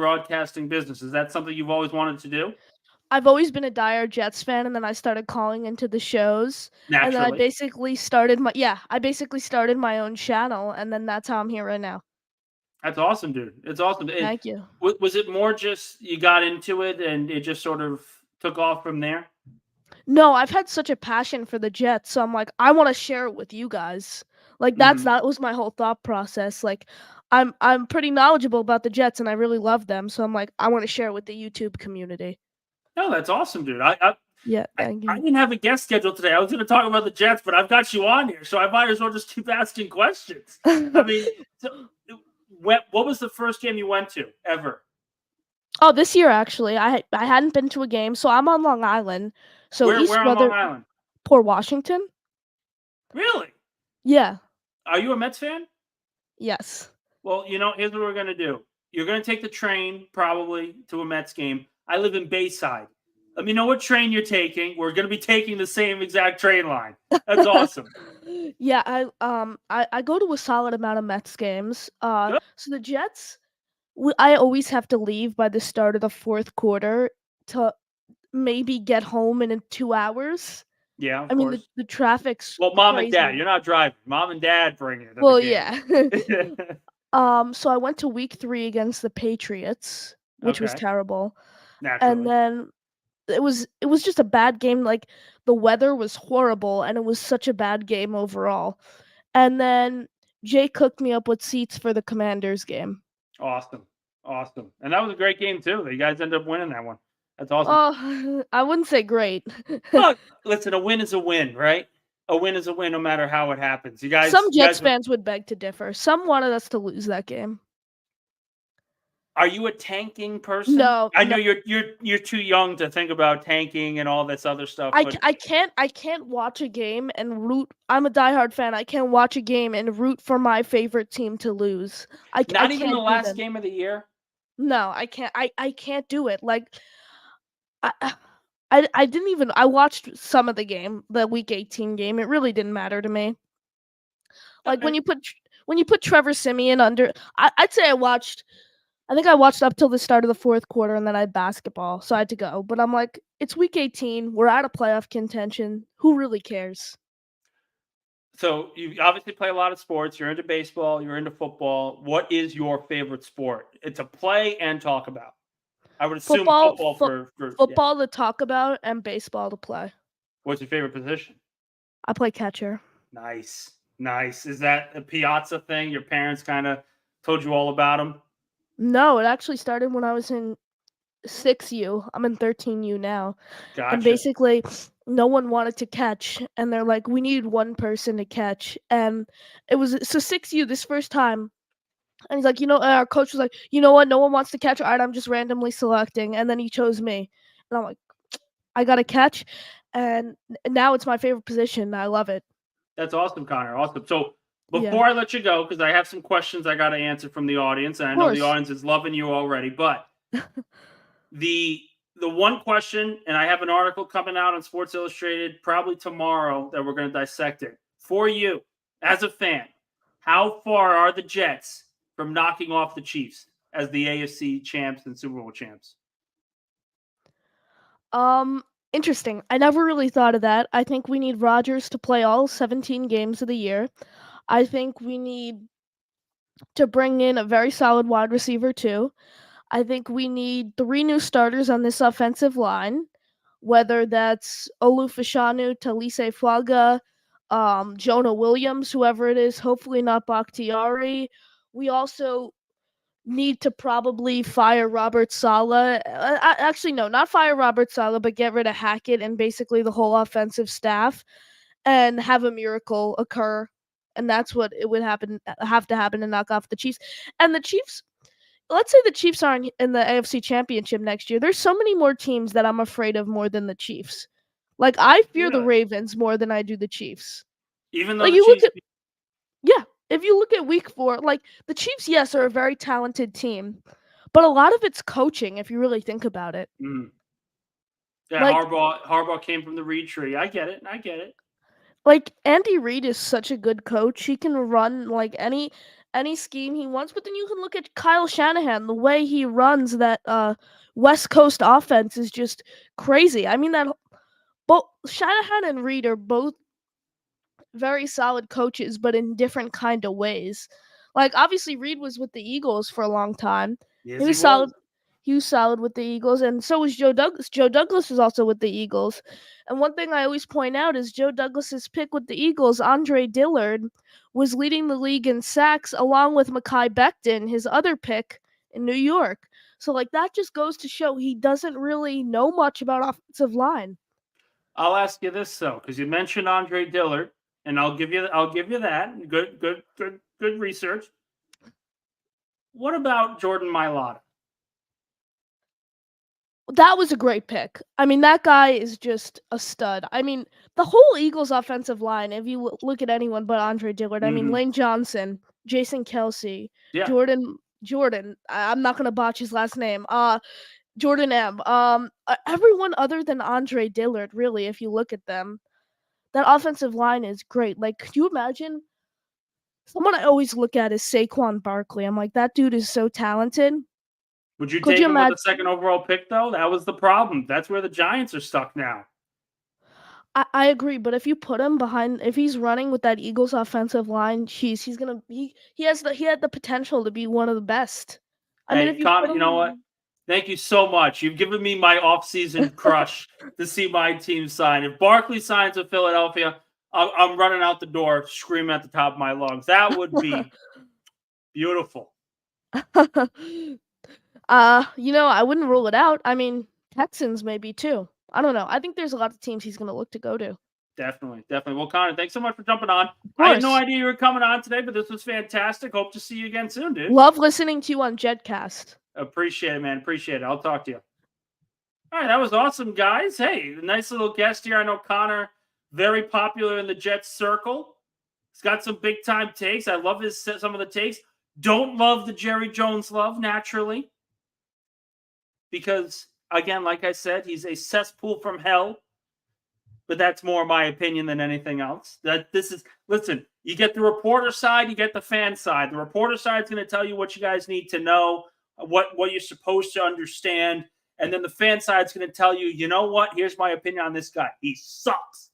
business? Is that something you've always wanted to do? I've always been a diehard Jets fan, and then I started calling into the shows. Naturally. And then I basically started my own channel, and then that's how I'm here right now. That's awesome, dude. It's awesome. Thank you. Was it more just you got into it and it just sort of took off from there? No, I've had such a passion for the Jets, so I'm like, I want to share it with you guys. Like, that was my whole thought process. Like, I'm pretty knowledgeable about the Jets, and I really love them, so I'm like, I want to share it with the YouTube community. No, that's awesome, dude. Thank you. I didn't have a guest scheduled today. I was going to talk about the Jets, but I've got you on here, so I might as well just keep asking questions. I mean, what was the first game you went to ever? Oh, this year, actually. I hadn't been to a game, so I'm on Long Island. So where on Long Island? Port Washington. Really? Yeah. Are you a Mets fan? Yes. Well, here's what we're going to do. You're going to take the train probably to a Mets game. I live in Bayside. Let me know what train you're taking. We're going to be taking the same exact train line. That's awesome. Yeah, I go to a solid amount of Mets games. Good. So the Jets, I always have to leave by the start of the fourth quarter to maybe get home in 2 hours. Yeah, of I mean, course. the traffic's Well, mom and dad, crazy. you're not driving. Mom and dad bring you to the Well, game. yeah. So I went to week 3 against the Patriots, which was Okay, terrible. And naturally. then it was just a bad game. Like, the weather was horrible, and it was such a bad game overall. And then Jake hooked me up with seats for the Commanders game. Awesome. Awesome. And that was a great game, too. You guys ended up winning that one. That's awesome. Oh, I wouldn't say great. Look, listen, a win is a win, right? A win is a win no matter how it happens. You guys, Some you Jets guys were, fans would beg to differ. Some wanted us to lose that game. are you a tanking person? No, I no. know you're too young to think about tanking and all this other stuff, but I can't watch a game and root. I'm a diehard fan. I can't watch a game and root for my favorite team to lose. I not even the can't do last that. game of the year. No, I can't. I can't do it. Like, I I didn't even. I watched some of the game, the Week 18 game. It really didn't matter to me. Like, Okay. when you put Trevor Siemian under, I'd say I watched. I think I watched up till the start of the fourth quarter, and then I had basketball, so I had to go. But I'm like, it's Week 18. We're out of playoff contention. Who really cares? So you obviously play a lot of sports. You're into baseball. You're into football. What is your favorite sport? It's a play and talk about. I would assume Football, football for yeah. football to talk about, and baseball to play. What's your favorite position? I play catcher. Nice, nice. Is that a Piazza thing? Your parents kind of told you all about them? No, it actually started when I was in 6U. I'm in 13U now. And Gotcha. basically, no one wanted to catch. And they're like, we need one person to catch. And it was, so 6U this first time. And he's like, our coach was like, you know what? No one wants to catch. All right, I'm just randomly selecting. And then he chose me. And I'm like, I got to catch. And now it's my favorite position. I love it. That's awesome, Connor. Awesome. So Yeah. before I let you go, because I have some questions I got to answer from the audience, and I know the course. audience is loving you already, but the one question, and I have an article coming out on Sports Illustrated probably tomorrow that we're going to dissect it. For you, as a fan, how far are the Jets from knocking off the Chiefs as the AFC champs and Super Bowl champs? Interesting. I never really thought of that. I think we need Rodgers to play all 17 games of the year. I think we need to bring in a very solid wide receiver too. I think we need 3 new starters on this offensive line, whether that's Olufashanu, Talise Flaga, Jonah Williams, whoever it is, hopefully not Bakhtiari. We also need to probably fire Robert Saleh. Actually, no, not fire Robert Saleh, but get rid of Hackett and basically the whole offensive staff and have a miracle occur. And that's what it would have to happen to knock off the Chiefs. And the Chiefs, let's say the Chiefs are in the AFC Championship next year. There's so many more teams that I'm afraid of more than the Chiefs. Like, I fear the Really? Ravens more than I do the Chiefs. Even though Like, the you look Chiefs, at, yeah, if you look at week 4, like, the Chiefs, yes, are a very talented team, but a lot of it's coaching if you really think about it. yeah, Like, Harbaugh came from the Reed tree. I get it. like Andy Reid is such a good coach. He can run like any scheme he wants, but then you can look at Kyle Shanahan. The way he runs that West Coast offense is just crazy. I mean, that both Shanahan and Reid are both very solid coaches, but in different kind of ways. Like, obviously Reid was with the Eagles for a long time. Yes, He he was solid. was. He was solid with the Eagles, and so was Joe Douglas. Joe Douglas was also with the Eagles. And one thing I always point out is Joe Douglas's pick with the Eagles, Andre Dillard, was leading the league in sacks along with Mekhi Becton, his other pick in New York. So, like, that just goes to show he doesn't really know much about offensive line. I'll ask you this though, because you mentioned Andre Dillard, and I'll give you that. Good research. What about Jordan Mailata? That was a great pick. I mean, that guy is just a stud. I mean, the whole Eagles offensive line, if you look at anyone but Andre Dillard, I mean, Lane Johnson, Jason Kelsey, Yeah. Jordan. I'm not gonna botch his last name. Jordan M. Everyone other than Andre Dillard, really, if you look at them, that offensive line is great. Like, could you imagine? Someone I always look at is Saquon Barkley. I'm like, that dude is so talented. Would you Could take you him with imagine? the second overall pick, though? That was the problem. That's where the Giants are stuck now. I agree, but if you put him behind, if he's running with that Eagles offensive line, he's gonna he had the potential to be one of the best. I mean, Hey, if you put Con, you know what? him, Thank you so much. You've given me my off-season crush to see my team sign. If Barkley signs with Philadelphia, I'm running out the door screaming at the top of my lungs. That would be beautiful. I wouldn't rule it out. I mean, Texans maybe too. I don't know. I think there's a lot of teams he's gonna look to go to. Definitely, definitely. Well, Connor, thanks so much for jumping on. Of I had no course. idea you were coming on today, but this was fantastic. Hope to see you again soon, dude. Love listening to you on Jedcast. Appreciate it, man. Appreciate it. I'll talk to you. All right, that was awesome, guys. Hey, nice little guest here. I know Connor, very popular in the Jets circle. He's got some big time takes. I love some of the takes. Don't love the Jerry Jones love, naturally. Because, again, like I said, he's a cesspool from hell. But that's more my opinion than anything else. Listen, you get the reporter side, you get the fan side. The reporter side is going to tell you what you guys need to know, what you're supposed to understand. And then the fan side is going to tell you, you know what? Here's my opinion on this guy. He sucks.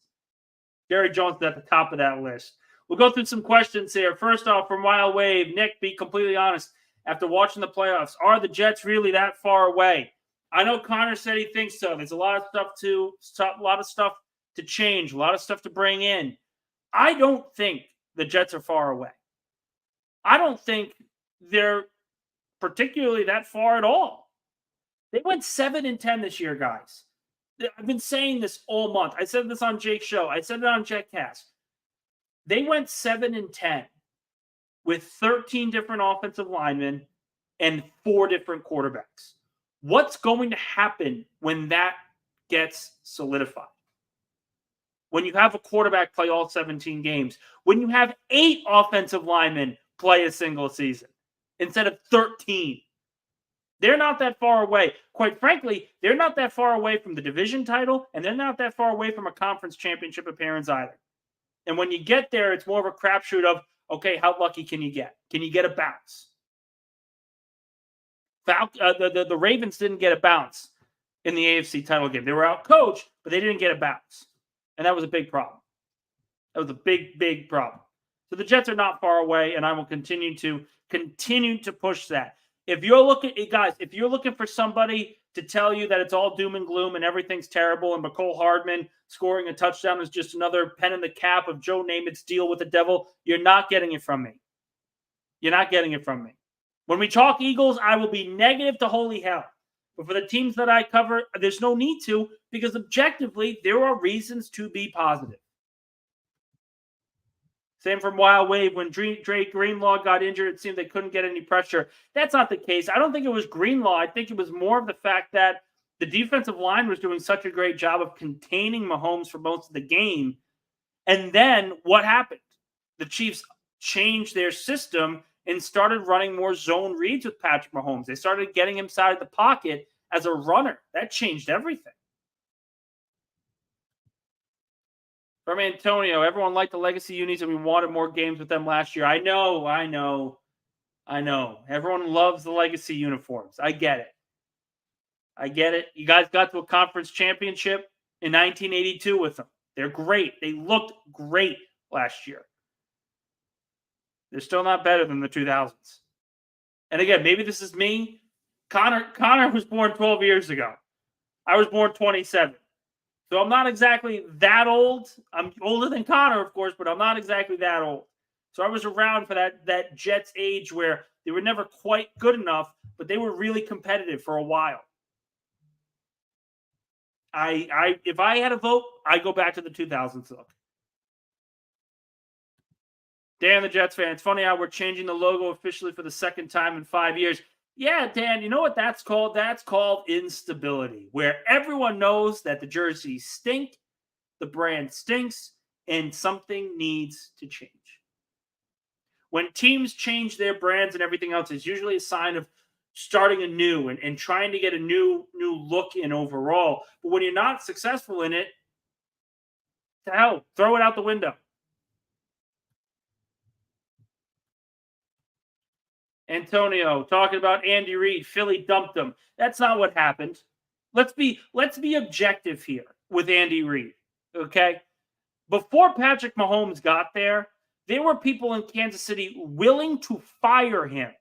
Jerry Jones is at the top of that list. We'll go through some questions here. First off, from Wild Wave, Nick, be completely honest. After watching the playoffs, are the Jets really that far away? I know Connor said he thinks so. There's a lot of stuff to change, a lot of stuff to bring in. I don't think the Jets are far away. I don't think they're particularly that far at all. They went 7-10 this year, guys. I've been saying this all month. I said this on Jake's show. I said it on Jetcast. They went 7-10 with 13 different offensive linemen and 4 different quarterbacks. What's going to happen when that gets solidified? When you have a quarterback play all 17 games, when you have 8 offensive linemen play a single season instead of 13. They're not that far away. Quite frankly, they're not that far away from the division title, and they're not that far away from a conference championship appearance either. And when you get there, it's more of a crapshoot of, okay, how lucky can you get? Can you get a bounce? The Ravens didn't get a bounce in the AFC title game. They were out-coached, but they didn't get a bounce. And that was a big problem. That was a big, big problem. So the Jets are not far away, and I will continue to push that. If you're looking for somebody to tell you that it's all doom and gloom and everything's terrible and McCole Hardman scoring a touchdown is just another pen in the cap of Joe Namath's deal with the devil, you're not getting it from me. You're not getting it from me. When we talk Eagles, I will be negative to holy hell. But for the teams that I cover, there's no need to, because objectively, there are reasons to be positive. Same from Wild Wave. When Drake Greenlaw got injured, it seemed they couldn't get any pressure. That's not the case. I don't think it was Greenlaw. I think it was more of the fact that the defensive line was doing such a great job of containing Mahomes for most of the game. And then what happened? The Chiefs changed their system and started running more zone reads with Patrick Mahomes. They started getting him inside the pocket as a runner. That changed everything. From Antonio, everyone liked the legacy unis and we wanted more games with them last year. I know. Everyone loves the legacy uniforms. I get it. You guys got to a conference championship in 1982 with them. They're great. They looked great last year. They're still not better than the 2000s. And again, maybe this is me. Connor was born 12 years ago. I was born 27. So I'm not exactly that old. I'm older than Connor, of course, but I'm not exactly that old. So I was around for that Jets age where they were never quite good enough, but they were really competitive for a while. If I had a vote, I'd go back to the 2000s look. Dan, the Jets fan, it's funny how we're changing the logo officially for the second time in 5 years. Yeah, Dan, you know what that's called? That's called instability, where everyone knows that the jerseys stink, the brand stinks, and something needs to change. When teams change their brands and everything else, it's usually a sign of starting anew and trying to get a new look in overall. But when you're not successful in it, to hell, throw it out the window. Antonio talking about Andy Reid, Philly dumped him. That's not what happened. Let's be objective here with Andy Reid. Okay? Before Patrick Mahomes got there were people in Kansas City willing to fire him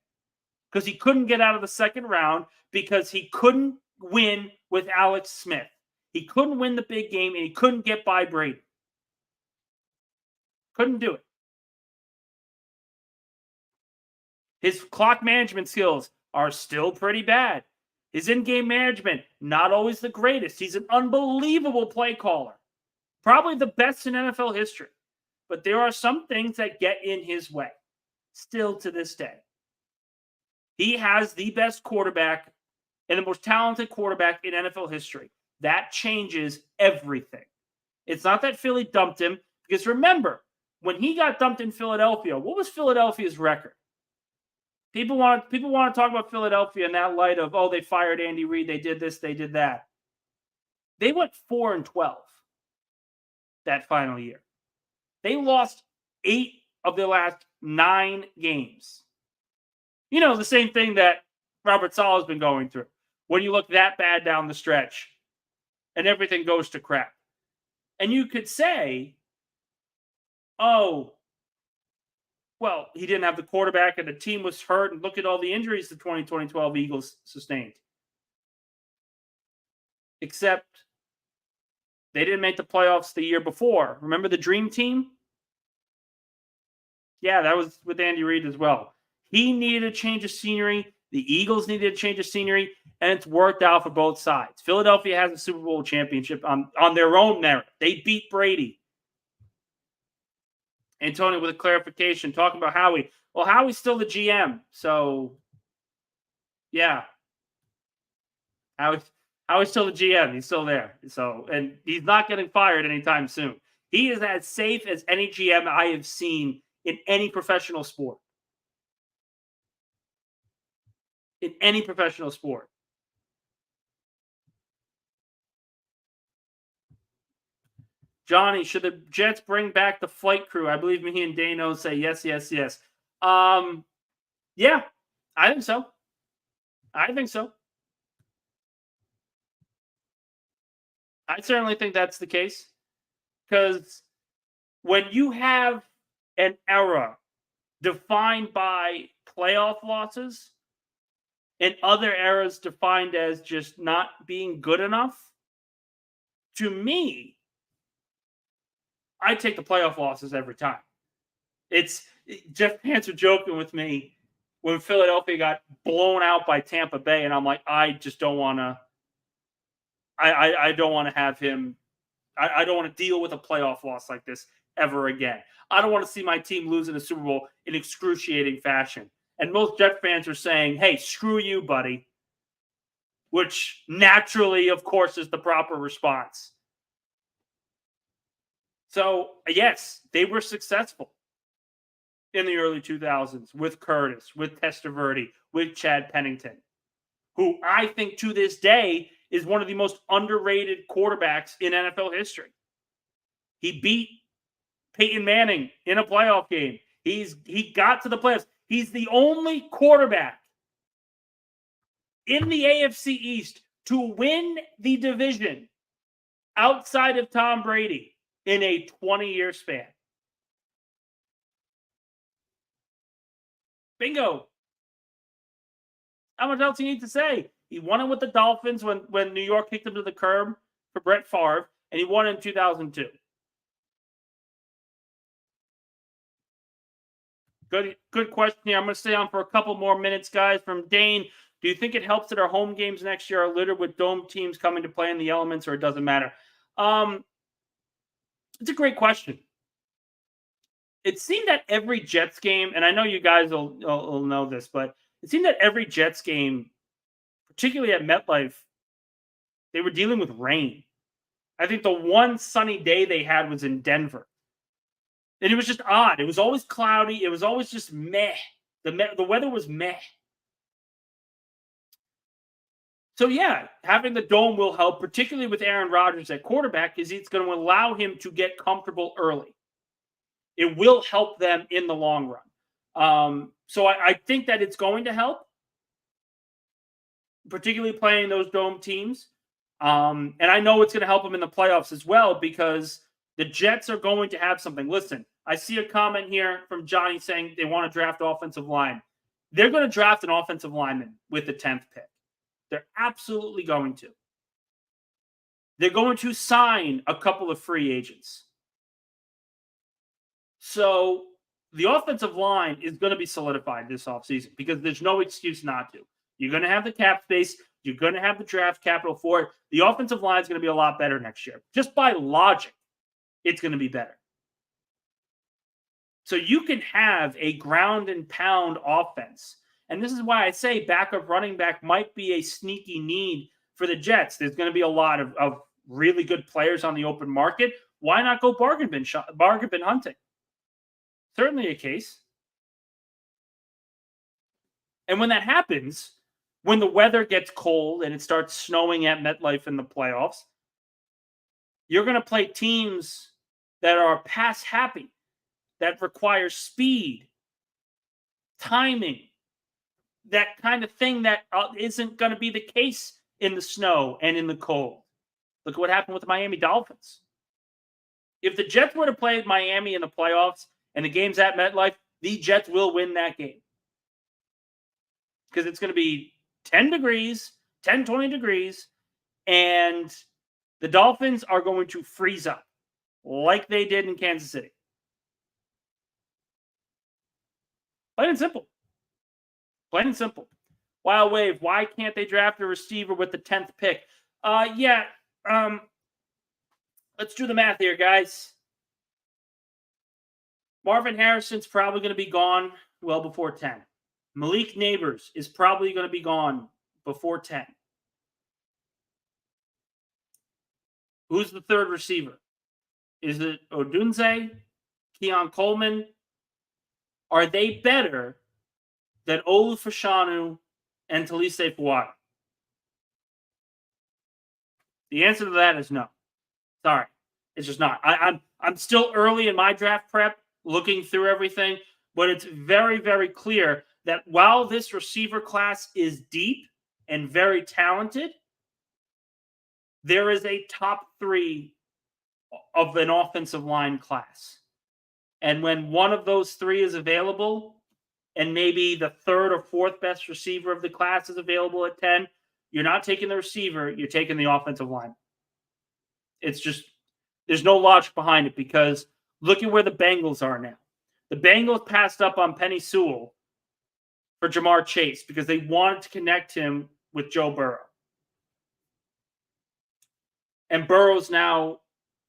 because he couldn't get out of the second round, because he couldn't win with Alex Smith. He couldn't win the big game, and he couldn't get by Brady. Couldn't do it. His clock management skills are still pretty bad. His in-game management, not always the greatest. He's an unbelievable play caller. Probably the best in NFL history. But there are some things that get in his way, still to this day. He has the best quarterback and the most talented quarterback in NFL history. That changes everything. It's not that Philly dumped him, because remember, when he got dumped in Philadelphia, what was Philadelphia's record? People want to talk about Philadelphia in that light of, oh, they fired Andy Reid, they did this, they did that. They went 4-12 that final year. They lost 8 of their last 9 games. You know, the same thing that Robert Saleh's been going through. When you look that bad down the stretch and everything goes to crap. And you could say, oh, well, he didn't have the quarterback and the team was hurt, and look at all the injuries the 2012 Eagles sustained. Except they didn't make the playoffs the year before. Remember the Dream Team? Yeah, that was with Andy Reid as well. He needed a change of scenery. The Eagles needed a change of scenery, and it's worked out for both sides. Philadelphia has a Super Bowl championship on their own merit. They beat Brady. Antonio with a clarification, talking about Howie. Well, Howie's still the GM, so yeah. Howie's still the GM. He's still there. So, and he's not getting fired anytime soon. He is as safe as any GM I have seen in any professional sport. In any professional sport. Johnny, should the Jets bring back the flight crew? I believe me and Dano say yes, yes, yes. Yeah, I think so. I certainly think that's the case. Because when you have an era defined by playoff losses and other eras defined as just not being good enough, to me, I take the playoff losses every time. Jeff Pants are joking with me when Philadelphia got blown out by Tampa Bay, and I'm like, I just don't want to. I don't want to have him. I don't want to deal with a playoff loss like this ever again. I don't want to see my team lose in the Super Bowl in excruciating fashion. And most Jet fans are saying, "Hey, screw you, buddy," which naturally, of course, is the proper response. So, yes, they were successful in the early 2000s with Curtis, with Testaverde, with Chad Pennington, who I think to this day is one of the most underrated quarterbacks in NFL history. He beat Peyton Manning in a playoff game. He got to the playoffs. He's the only quarterback in the AFC East to win the division outside of Tom Brady in a 20-year span. Bingo. How much else do you need to say? He won it with the Dolphins when New York kicked him to the curb for Brett Favre, and he won in 2002. Good question here. I'm going to stay on for a couple more minutes, guys. From Dane, do you think it helps that our home games next year are littered with dome teams coming to play in the elements, or it doesn't matter? It's a great question. It seemed that every Jets game, and I know you guys will know this, but it seemed that every Jets game, particularly at MetLife, they were dealing with rain. I think the one sunny day they had was in Denver. And it was just odd. It was always cloudy. It was always just meh. The weather was meh. So, yeah, having the dome will help, particularly with Aaron Rodgers at quarterback, because it's going to allow him to get comfortable early. It will help them in the long run. So I think that it's going to help, particularly playing those dome teams. And I know it's going to help them in the playoffs as well, because the Jets are going to have something. Listen, I see a comment here from Johnny saying they want to draft offensive line. They're going to draft an offensive lineman with the 10th pick. They're absolutely going to. They're going to sign a couple of free agents. So the offensive line is going to be solidified this offseason because there's no excuse not to. You're going to have the cap space. You're going to have the draft capital for it. The offensive line is going to be a lot better next year. Just by logic, it's going to be better. So you can have a ground and pound offense. And this is why I say backup running back might be a sneaky need for the Jets. There's going to be a lot of really good players on the open market. Why not go bargain bin hunting? Certainly a case. And when that happens, when the weather gets cold and it starts snowing at MetLife in the playoffs, you're going to play teams that are pass happy, that require speed, timing, that kind of thing that isn't going to be the case in the snow and in the cold. Look at what happened with the Miami Dolphins. If the Jets were to play Miami in the playoffs and the game's at MetLife, the Jets will win that game. Because it's going to be 10 degrees, 10, 20 degrees, and the Dolphins are going to freeze up like they did in Kansas City. Plain and simple. Plain and simple. Wild Wave, why can't they draft a receiver with the 10th pick? Let's do the math here, guys. Marvin Harrison's probably going to be gone well before 10. Malik Neighbors is probably going to be gone before 10. Who's the third receiver? Is it Odunze? Keon Coleman? Are they better than Olu Fashanu and Talise Fuad? The answer to that is no. Sorry. It's just not. I'm still early in my draft prep, looking through everything, but it's very, very clear that while this receiver class is deep and very talented, there is a top 3 of an offensive line class. And when one of those 3 is available, and maybe the third or fourth best receiver of the class is available at 10, you're not taking the receiver, you're taking the offensive line. It's just, there's no logic behind it, because look at where the Bengals are now. The Bengals passed up on Penny Sewell for Jamar Chase because they wanted to connect him with Joe Burrow. And Burrow's now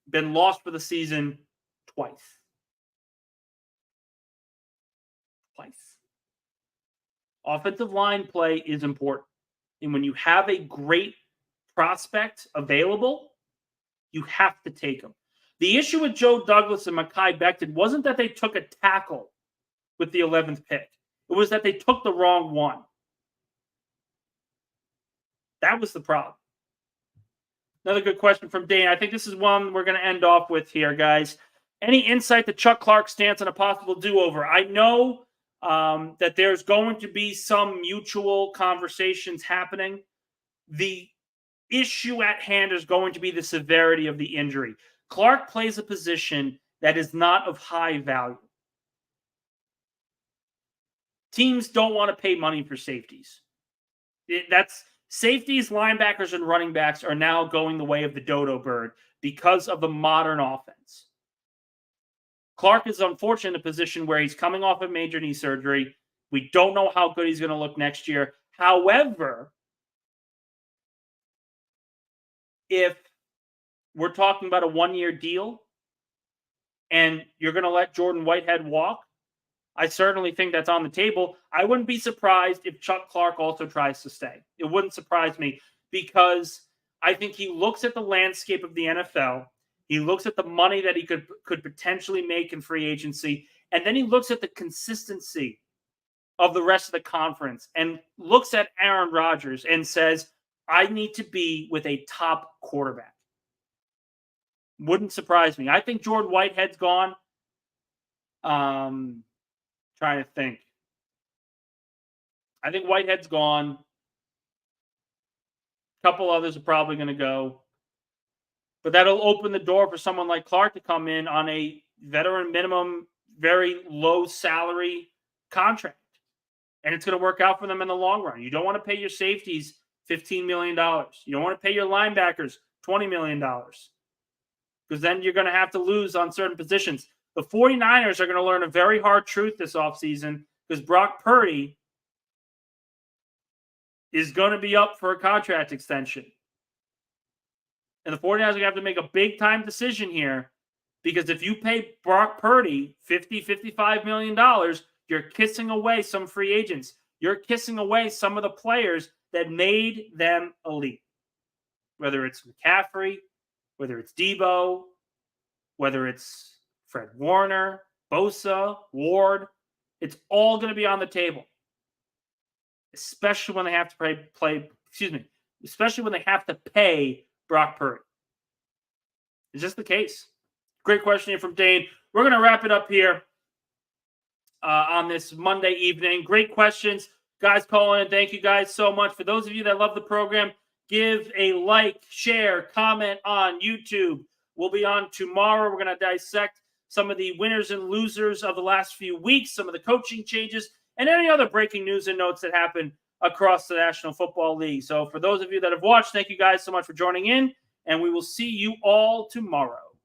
been lost for the season twice. Offensive line play is important. And when you have a great prospect available, you have to take them. The issue with Joe Douglas and Mekhi Becton wasn't that they took a tackle with the 11th pick. It was that they took the wrong one. That was the problem. Another good question from Dane. I think this is one we're going to end off with here, guys. Any insight to Chuck Clark's stance on a possible do-over? I know that there's going to be some mutual conversations happening. The issue at hand is going to be the severity of the injury. Clark plays a position that is not of high value. Teams don't want to pay money for safeties. Safeties, linebackers, and running backs are now going the way of the dodo bird because of the modern offense. Clark is unfortunately in a position where he's coming off a major knee surgery. We don't know how good he's going to look next year. However, if we're talking about a 1-year deal and you're going to let Jordan Whitehead walk, I certainly think that's on the table. I wouldn't be surprised if Chuck Clark also tries to stay. It wouldn't surprise me, because I think he looks at the landscape of the NFL He looks at the money that he could potentially make in free agency, and then he looks at the consistency of the rest of the conference and looks at Aaron Rodgers and says, I need to be with a top quarterback. Wouldn't surprise me. I think Jordan Whitehead's gone. Trying to think. I think Whitehead's gone. A couple others are probably going to go. But that'll open the door for someone like Clark to come in on a veteran minimum, very low salary contract. And it's going to work out for them in the long run. You don't want to pay your safeties $15 million. You don't want to pay your linebackers $20 million. Because then you're going to have to lose on certain positions. The 49ers are going to learn a very hard truth this offseason because Brock Purdy is going to be up for a contract extension. And the 49ers are going to have to make a big-time decision here because if you pay Brock Purdy $55 million, you're kissing away some free agents. You're kissing away some of the players that made them elite. Whether it's McCaffrey, whether it's Debo, whether it's Fred Warner, Bosa, Ward, it's all going to be on the table. Especially when they have to especially when they have to pay Brock Purdy. Is this the case? Great question here from Dane. We're going to wrap it up here on this Monday evening. Great questions. Guys calling in, thank you guys so much. For those of you that love the program, give a like, share, comment on YouTube. We'll be on tomorrow. We're going to dissect some of the winners and losers of the last few weeks, some of the coaching changes, and any other breaking news and notes that happen across the National Football League. So for those of you that have watched, thank you guys so much for joining in, and we will see you all tomorrow.